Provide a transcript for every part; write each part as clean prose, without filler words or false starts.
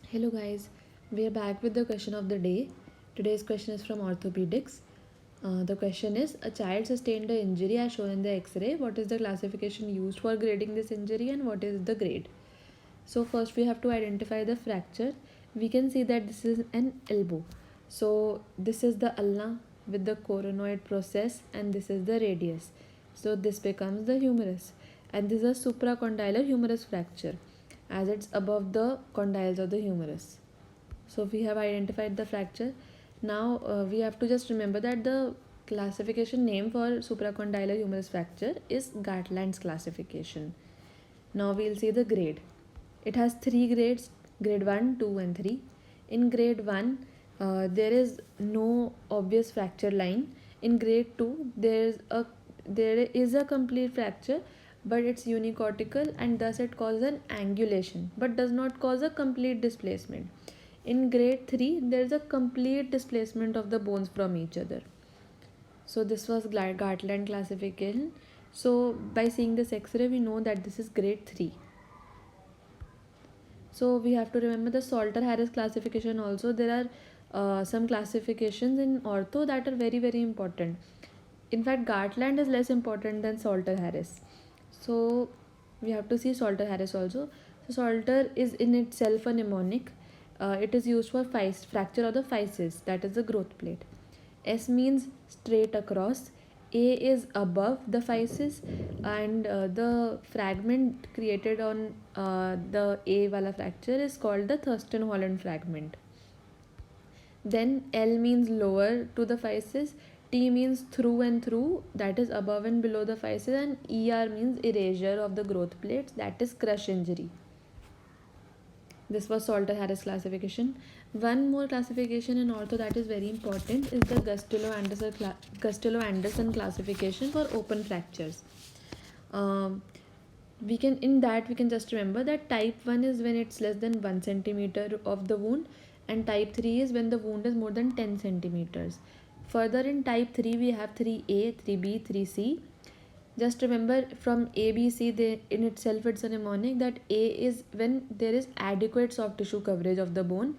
Hello guys, we are back with the question of the day. Today's question is from Orthopaedics. The question is, a child sustained an injury as shown in the X-ray. What is the classification used for grading this injury and what is the grade? So first we have to identify the fracture. We can see that this is an elbow. So this is the ulna with the coronoid process and this is the radius. So this becomes the humerus and this is a supracondylar humerus fracture as it's above the condyles of the humerus. So we have identified the fracture. Now we have to just remember that the classification name for supracondylar humerus fracture is Gartland's classification. Now we'll see the grade. It has three grades: grade 1, 2 and 3. In grade 1 there is no obvious fracture line. In grade 2 there is a complete fracture, but it's unicortical and thus it causes an angulation but does not cause a complete displacement. In grade 3 there is a complete displacement of the bones from each other. So this was Gartland classification. So by seeing this X-ray we know that this is grade 3. So we have to remember the Salter-Harris classification also. There are some classifications in ortho that are very important. In fact, Gartland is less important than Salter-Harris. So we have to see Salter-Harris also. So Salter is in itself a mnemonic. It is used for fracture of the physis, that is the growth plate. S means straight across. A is above the physis, and the fragment created on the A wala fracture is called the Thurston-Holland fragment. Then L means lower to the physis, T means through and through, that is above and below the physis, and ER means erasure of the growth plates, that is crush injury. This was Salter-Harris classification. One more classification in ortho that is very important is the Gustello-Anderson classification for open fractures. We can just remember that type 1 is when it's less than 1 centimeter of the wound, and type 3 is when the wound is more than 10 centimeters. Further, in type 3 we have 3A, 3B, 3C. Just remember from A, B, C, in itself it's a mnemonic that A is when there is adequate soft tissue coverage of the bone,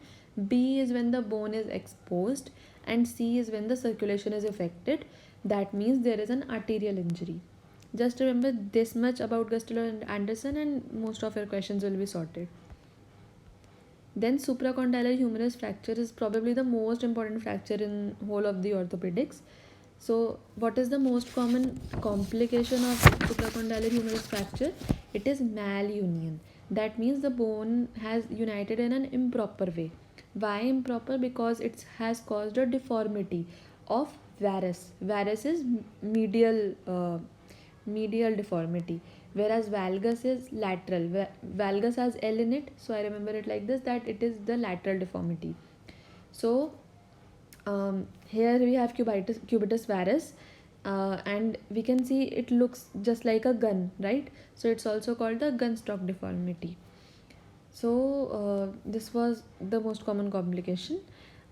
B is when the bone is exposed, and C is when the circulation is affected. That means there is an arterial injury. Just remember this much about Gustello and Anderson and most of your questions will be sorted. Then supracondylar humerus fracture is probably the most important fracture in whole of the orthopedics. So what is the most common complication of supracondylar humerus fracture? It is malunion. That means the bone has united in an improper way. Why improper? Because it has caused a deformity of varus. Varus is medial deformity, whereas valgus is lateral. Valgus has L in it, so I remember it like this, that it is the lateral deformity. So here we have cubitus varus, and we can see it looks just like a gun, right? So it's also called the gun stock deformity. So this was the most common complication.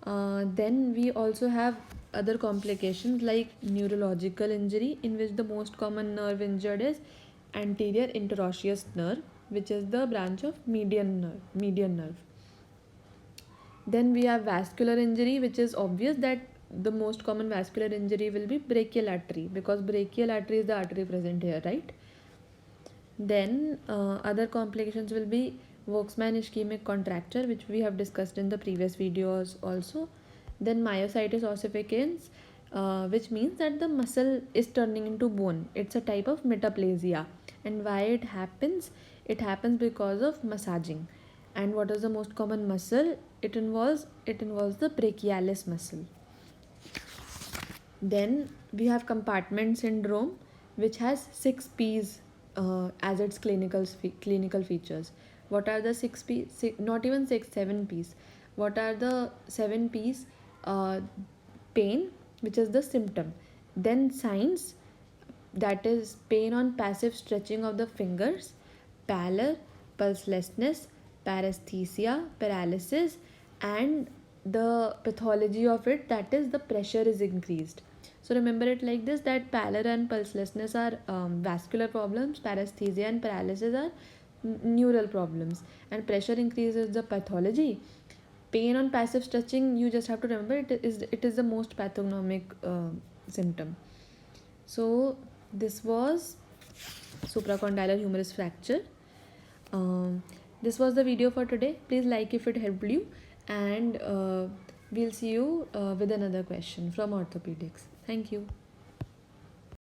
Then we also have other complications like neurological injury, in which the most common nerve injured is anterior interosseous nerve, which is the branch of median nerve. Then we have vascular injury, which is obvious that the most common vascular injury will be brachial artery, because brachial artery is the artery present here, right? Then other complications will be Volkmann ischemic contracture, which we have discussed in the previous videos also. Then myositis ossificans, which means that the muscle is turning into bone. It's a type of metaplasia. And why it happens? It happens because of massaging. And what is the most common muscle? It involves the brachialis muscle. Then we have compartment syndrome, which has 6 P's as its clinical features. What are the 6 P's? Not even 6, 7 P's. What are the 7 P's? Pain, which is the symptom. Then signs, that is pain on passive stretching of the fingers, pallor, pulselessness, paresthesia, paralysis, and the pathology of it, that is the pressure is increased. So remember it like this, that pallor and pulselessness are vascular problems, paresthesia and paralysis are neural problems, and pressure increases the pathology. Pain on passive stretching, you just have to remember, it is the most pathognomic symptom. So this was supracondylar humerus fracture. um, this was the video for today. Please like if it helped you, and we'll see you with another question from orthopedics. Thank you.